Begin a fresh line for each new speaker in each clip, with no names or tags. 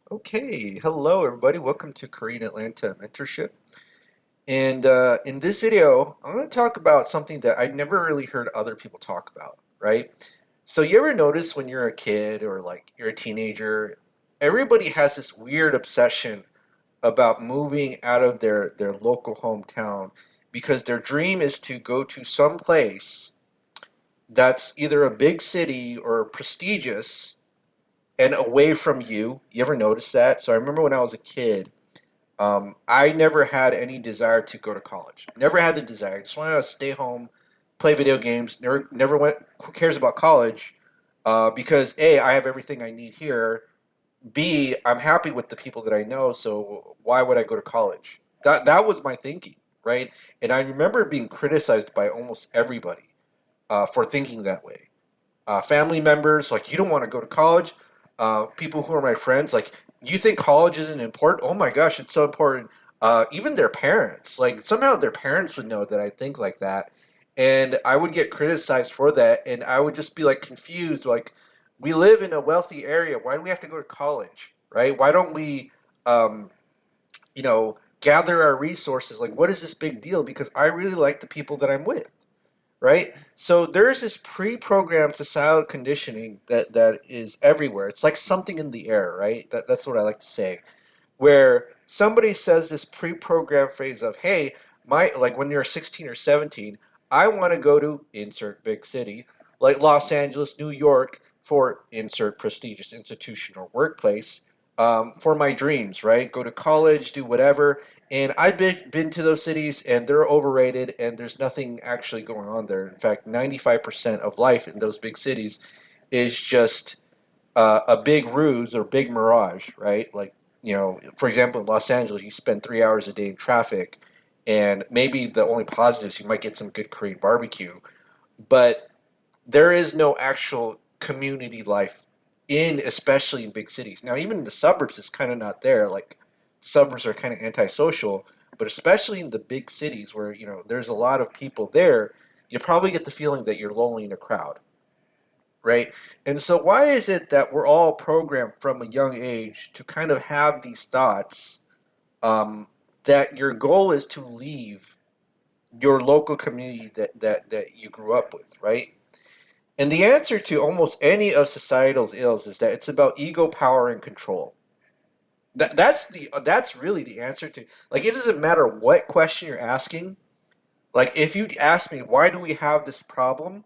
Okay, hello everybody. Welcome to Korean Atlanta Mentorship. And in this video, I'm going to talk about something that I never really heard other people talk about, right? So you ever notice when you're a kid or like you're a teenager, everybody has this weird obsession about moving out of their local hometown because their dream is to go to some place that's either a big city or prestigious and away from you. You ever notice that? So I remember when I was a kid, I never had any desire to go to college. Never had the desire. Just wanted to stay home, play video games. Never went. Who cares about college? Because A, I have everything I need here. B, I'm happy with the people that I know. So why would I go to college? That was my thinking, right? And I remember being criticized by almost everybody for thinking that way. Family members like, you don't want to go to college. People who are my friends like, you think college isn't important? Oh my gosh, it's so important. Even their parents, like somehow their parents would know that I think like that, and I would get criticized for that, and I would just be like confused. Like, we live in a wealthy area. Why do we have to go to college, right? Why don't we, um, gather our resources? Like, what is this big deal? Because I really like the people that I'm with, right? So there's this pre-programmed societal conditioning that is everywhere. It's like something in the air, right? That's what I like to say. Where somebody says this pre-programmed phrase of, "Hey, my like when you're 16 or 17, I want to go to insert big city, like Los Angeles, New York, for insert prestigious institution or workplace, for my dreams, right? Go to college, do whatever." And I've been to those cities, and they're overrated, and there's nothing actually going on there. In fact, 95% of life in those big cities is just a big ruse or big mirage, right? Like, for example, in Los Angeles, you spend 3 hours a day in traffic, and maybe the only positives, you might get some good Korean barbecue, but there is no actual community life especially in big cities. Now, even in the suburbs, it's kind of not there. Like, suburbs are kind of antisocial, but especially in the big cities where, there's a lot of people there, you probably get the feeling that you're lonely in a crowd, right? And so, why is it that we're all programmed from a young age to kind of have these thoughts, um, that your goal is to leave your local community that you grew up with, right? And the answer to almost any of societal's ills is that it's about ego, power, and control. That's really the answer to, like, it doesn't matter what question you're asking. Like, if you ask me why do we have this problem,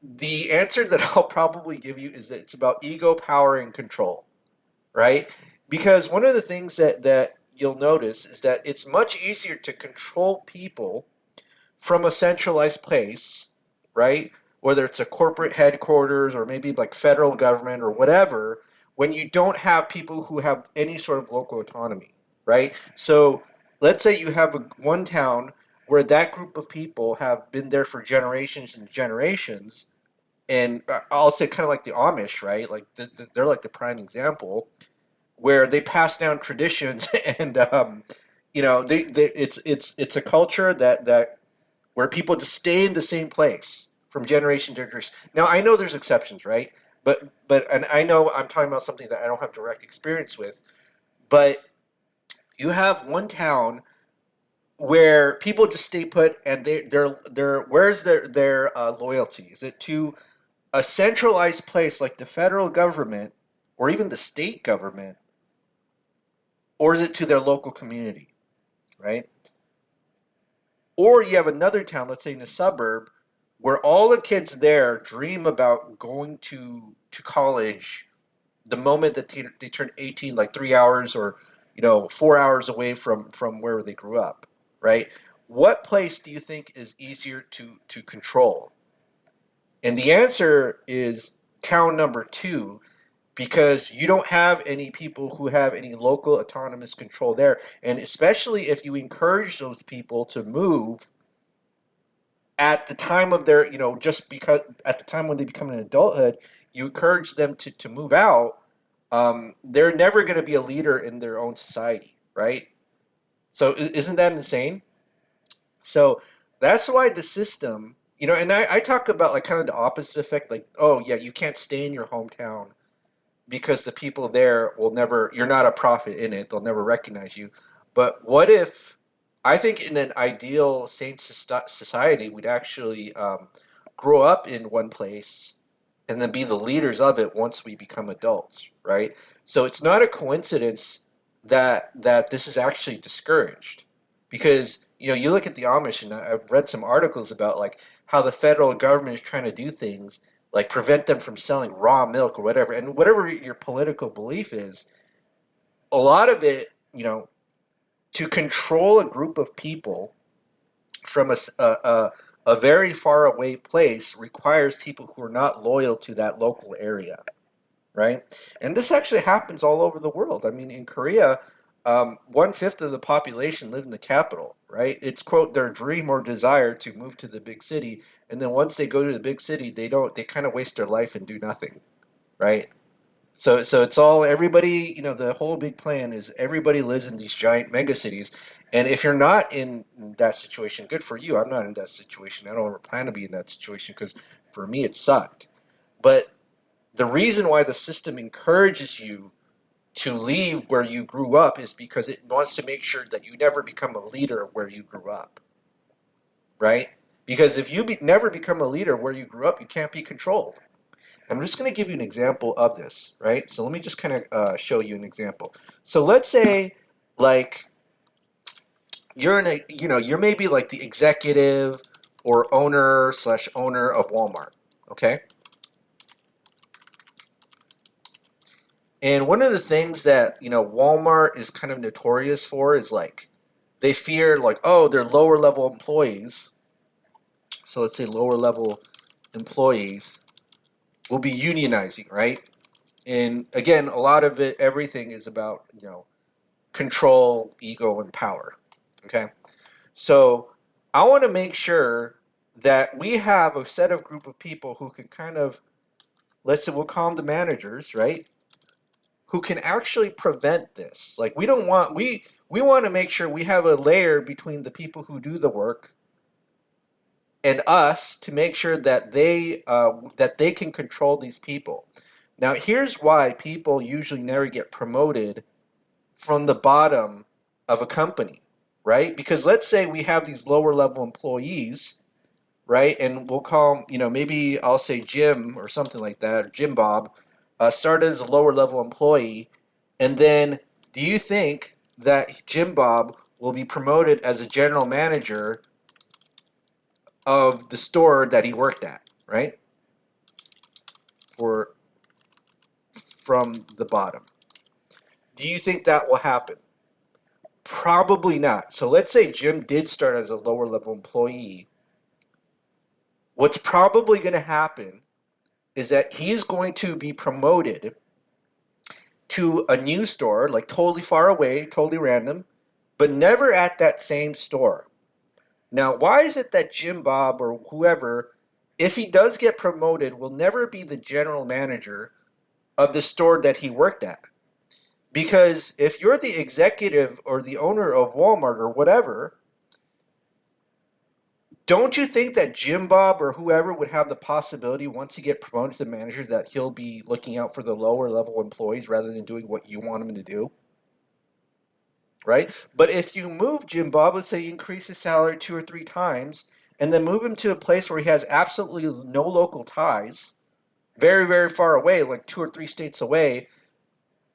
the answer that I'll probably give you is that it's about ego, power, and control, right? Because one of the things that you'll notice is that it's much easier to control people from a centralized place, right? Whether it's a corporate headquarters or maybe like federal government or whatever, when you don't have people who have any sort of local autonomy, right? So let's say you have one town where that group of people have been there for generations and generations, and I'll say kind of like the Amish, right? Like they're like the prime example where they pass down traditions and it's a culture that where people just stay in the same place from generation to generation. Now I know there's exceptions, right? But and I know I'm talking about something that I don't have direct experience with, but you have one town where people just stay put and they're where's their loyalty? Is it to a centralized place like the federal government or even the state government, or is it to their local community, right? Or you have another town, let's say in a suburb, where all the kids there dream about going to college the moment that they turn 18, like 3 hours or 4 hours away from where they grew up, right? What place do you think is easier to control? And the answer is town number two, because you don't have any people who have any local autonomous control there. And especially if you encourage those people to move at the time of their, just because at the time when they become an adulthood, you encourage them to move out, they're never going to be a leader in their own society, right? So isn't that insane? So that's why the system, and I talk about like kind of the opposite effect, like, oh yeah, you can't stay in your hometown because the people there will never, you're not a profit in it, they'll never recognize you. But what if, I think in an ideal sane society, we'd actually grow up in one place and then be the leaders of it once we become adults, right? So it's not a coincidence that this is actually discouraged, because you look at the Amish, and I've read some articles about like how the federal government is trying to do things like prevent them from selling raw milk or whatever, and whatever your political belief is, a lot of it, to control a group of people from a very far away place requires people who are not loyal to that local area, right? And this actually happens all over the world. I mean, in Korea, 1/5 of the population live in the capital, right? It's quote their dream or desire to move to the big city, and then once they go to the big city, they kind of waste their life and do nothing, right? So it's all everybody. The whole big plan is everybody lives in these giant mega cities, and if you're not in that situation, good for you. I'm not in that situation. I don't ever plan to be in that situation because for me it sucked. But the reason why the system encourages you to leave where you grew up is because it wants to make sure that you never become a leader where you grew up, right? Because if you never become a leader where you grew up, you can't be controlled. I'm just going to give you an example of this, right? So let me just kind of show you an example. So let's say, like, you're maybe like the executive or owner/owner of Walmart, okay? And one of the things that, Walmart is kind of notorious for is like they fear like, oh, they're lower level employees. So let's say lower level employees will be unionizing, right? And again, a lot of it, everything is about, control, ego, and power. Okay. So I want to make sure that we have a set of group of people who can kind of, let's say we'll call them the managers, right? Who can actually prevent this. Like we want to make sure we have a layer between the people who do the work and us to make sure that they can control these people. Now here's why people usually never get promoted from the bottom of a company, right? Because let's say we have these lower level employees, right? And we'll call them, maybe I'll say Jim or something like that, or Jim Bob, started as a lower level employee. And then do you think that Jim Bob will be promoted as a general manager of the store that he worked at, right? For from the bottom. Do you think that will happen? Probably not. So let's say Jim did start as a lower level employee. What's probably going to happen is that he's going to be promoted to a new store, like totally far away, totally random, but never at that same store. Now, why is it that Jim Bob or whoever, if he does get promoted, will never be the general manager of the store that he worked at? Because if you're the executive or the owner of Walmart or whatever, don't you think that Jim Bob or whoever would have the possibility once he get promoted to manager that he'll be looking out for the lower level employees rather than doing what you want him to do? Right? But if you move Jim Bob, let's say increase his salary 2 or 3 times, and then move him to a place where he has absolutely no local ties, very, very far away, like 2 or 3 states away,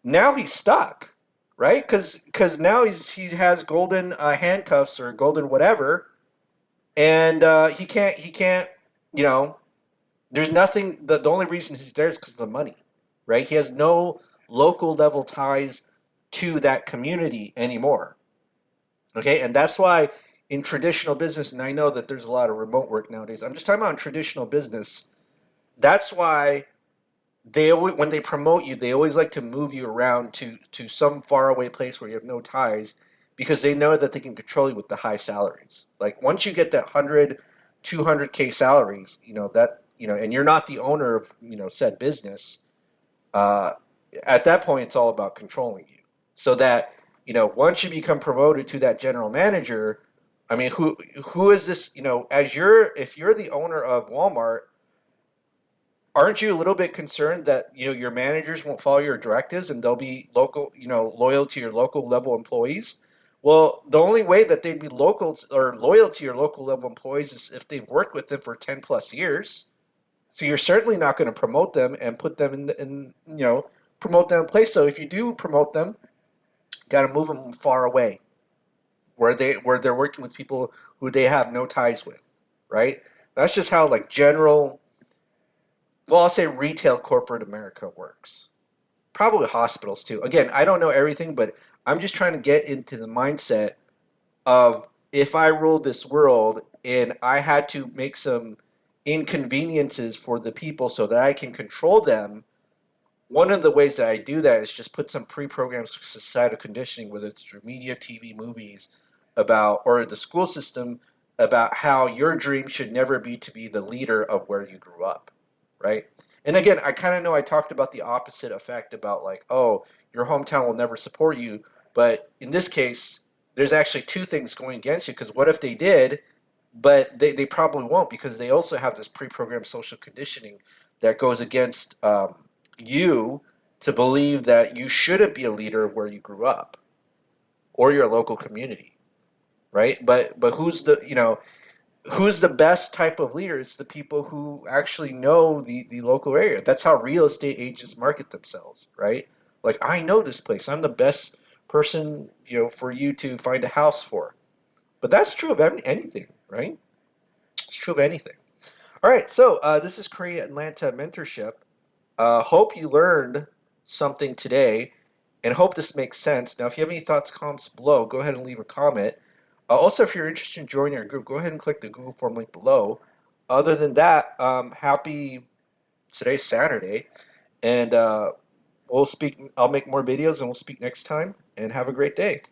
now he's stuck, right? Because now he has golden handcuffs or golden whatever, and he can't you know there's nothing. The only reason he's there is because of the money, right? He has no local level ties to that community anymore. Okay, and that's why in traditional business, and I know that there's a lot of remote work nowadays. I'm just talking about in traditional business. That's why they always, when they promote you, they always like to move you around to some faraway place where you have no ties, because they know that they can control you with the high salaries. Like once you get that 100, 200K salaries, and you're not the owner of said business. Uh, at that point, it's all about controlling you, so that once you become promoted to that general manager, I mean, who is this? As you're if you're the owner of Walmart, aren't you a little bit concerned that your managers won't follow your directives and they'll be local, loyal to your local level employees? Well, the only way that they'd be local or loyal to your local level employees is if they've worked with them for 10 plus years. So you're certainly not going to promote them and put them promote them in place. So if you do promote them, got to move them far away where they're working with people who they have no ties with, right? That's just how like general, well, I'll say retail corporate America works. Probably hospitals too. Again, I don't know everything, but I'm just trying to get into the mindset of if I ruled this world and I had to make some inconveniences for the people so that I can control them, one of the ways that I do that is just put some pre-programmed societal conditioning, whether it's through media, TV, movies, about or the school system about how your dream should never be to be the leader of where you grew up, right? And again, I kind of know I talked about the opposite effect about like, oh, your hometown will never support you, but in this case, there's actually two things going against you because what if they did, but they probably won't because they also have this pre-programmed social conditioning that goes against you to believe that you shouldn't be a leader of where you grew up or your local community, right? But who's the best type of leader? It's the people who actually know the local area. That's how real estate agents market themselves, right? Like I know this place. I'm the best person, for you to find a house for. But that's true of anything, right? It's true of anything. All right, so this is Korea Atlanta Mentorship. Hope you learned something today and hope this makes sense. Now, if you have any thoughts, comments below, go ahead and leave a comment. Also, if you're interested in joining our group, go ahead and click the Google form link below. Other than that, today's Saturday, and we'll speak. I'll make more videos and we'll speak next time, and have a great day.